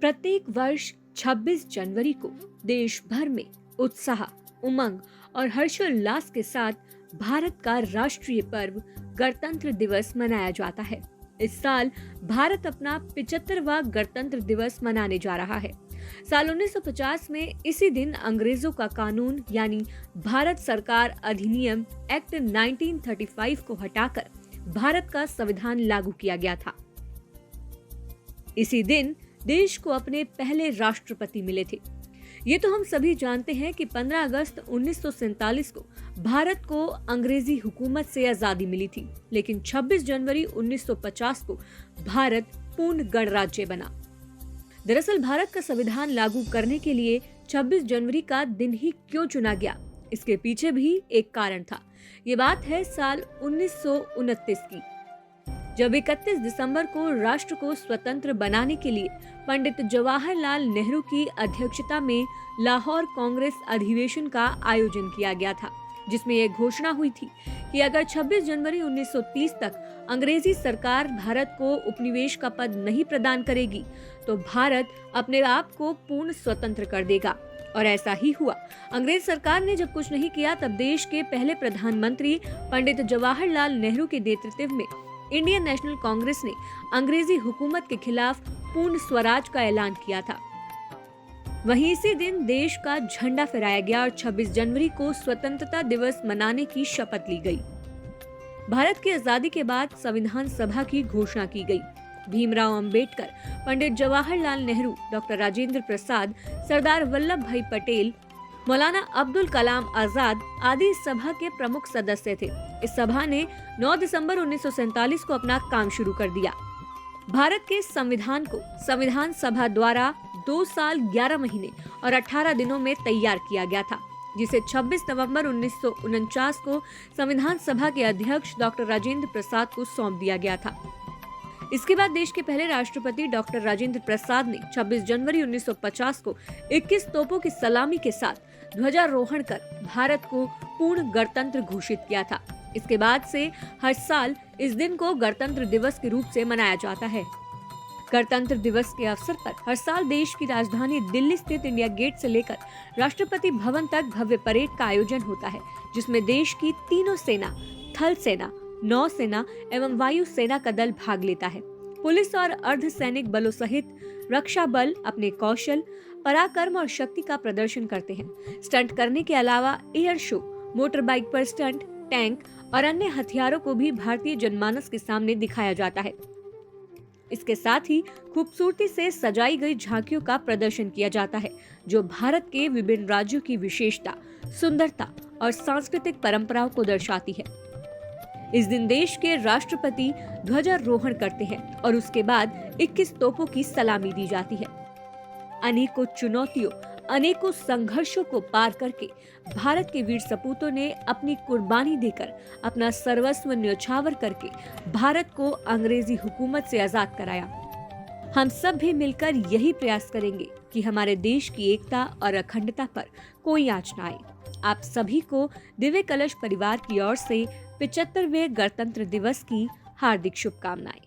प्रत्येक वर्ष 26 जनवरी को देश भर में उत्साह, उमंग और हर्षोल्लास के साथ भारत का राष्ट्रीय पर्व गणतंत्र दिवस मनाया जाता है। इस साल भारत अपना 75वां गणतंत्र दिवस मनाने जा रहा है। साल 1950 में इसी दिन अंग्रेजों का कानून यानी भारत सरकार अधिनियम एक्ट 1935 को हटाकर भारत का संविधान लागू किया गया था। इसी दिन देश को अपने पहले राष्ट्रपति मिले थे। ये तो हम सभी जानते हैं कि 15 अगस्त 1947 को भारत को अंग्रेजी हुकूमत से आजादी मिली थी, लेकिन 26 जनवरी 1950 को भारत पूर्ण गणराज्य बना। दरअसल भारत का संविधान लागू करने के लिए 26 जनवरी का दिन ही क्यों चुना गया, इसके पीछे भी एक कारण था। ये बात है साल 1929 की, जब 31 दिसंबर को राष्ट्र को स्वतंत्र बनाने के लिए पंडित जवाहरलाल नेहरू की अध्यक्षता में लाहौर कांग्रेस अधिवेशन का आयोजन किया गया था, जिसमें यह घोषणा हुई थी कि अगर 26 जनवरी 1930 तक अंग्रेजी सरकार भारत को उपनिवेश का पद नहीं प्रदान करेगी तो भारत अपने आप को पूर्ण स्वतंत्र कर देगा। और ऐसा ही हुआ। अंग्रेज सरकार ने जब कुछ नहीं किया, तब देश के पहले प्रधानमंत्री पंडित जवाहरलाल नेहरू के नेतृत्व में इंडियन नेशनल कांग्रेस ने अंग्रेजी हुकूमत के खिलाफ पूर्ण स्वराज का ऐलान किया था। वहीं इसी दिन देश का झंडा फहराया गया और 26 जनवरी को स्वतंत्रता दिवस मनाने की शपथ ली गई। भारत की आजादी के बाद संविधान सभा की घोषणा की गई। भीमराव अंबेडकर, पंडित जवाहरलाल नेहरू, डॉक्टर राजेंद्र प्रसाद, सरदार वल्लभ भाई पटेल, मौलाना अब्दुल कलाम आजाद आदि इस सभा के प्रमुख सदस्य थे। इस सभा ने 9 दिसंबर 1947 को अपना काम शुरू कर दिया। भारत के संविधान को संविधान सभा द्वारा 2 साल 11 महीने और 18 दिनों में तैयार किया गया था, जिसे 26 नवंबर 1949 को संविधान सभा के अध्यक्ष डॉक्टर राजेंद्र प्रसाद को सौंप दिया गया था। इसके बाद देश के पहले राष्ट्रपति डॉक्टर राजेंद्र प्रसाद ने 26 जनवरी 1950 को 21 तोपों की सलामी के साथ ध्वजारोहण कर भारत को पूर्ण गणतंत्र घोषित किया था। इसके बाद से हर साल इस दिन को गणतंत्र दिवस के रूप से मनाया जाता है। गणतंत्र दिवस के अवसर पर हर साल देश की राजधानी दिल्ली स्थित इंडिया गेट से लेकर राष्ट्रपति भवन तक भव्य परेड का आयोजन होता है, जिसमें देश की तीनों सेना, थल सेना, नौसेना एवं वायु सेना का दल भाग लेता है। पुलिस और अर्धसैनिक बलों सहित रक्षा बल अपने कौशल, पराक्रम और शक्ति का प्रदर्शन करते हैं। स्टंट करने के अलावा एयर शो, मोटर बाइक पर स्टंट, टैंक और अन्य हथियारों को भी भारतीय जनमानस के सामने दिखाया जाता है। इसके साथ ही खूबसूरती से सजाई गई झांकियों का प्रदर्शन किया जाता है, जो भारत के विभिन्न राज्यों की विशेषता, सुंदरता और सांस्कृतिक परंपराओं को दर्शाती है। इस दिन देश के राष्ट्रपति ध्वजारोहण करते हैं और उसके बाद 21 तोपों की सलामी दी जाती है। अनेकों चुनौतियों, अनेकों संघर्षों को पार करके भारत के वीर सपूतों ने अपनी कुर्बानी देकर, अपना सर्वस्व न्योछावर करके भारत को अंग्रेजी हुकूमत से आजाद कराया। हम सब भी मिलकर यही प्रयास करेंगे कि हमारे देश की एकता और अखंडता पर कोई आंच न आए। आप सभी को दिव्य कलश परिवार की ओर से 75वें गणतंत्र दिवस की हार्दिक शुभकामनाएं।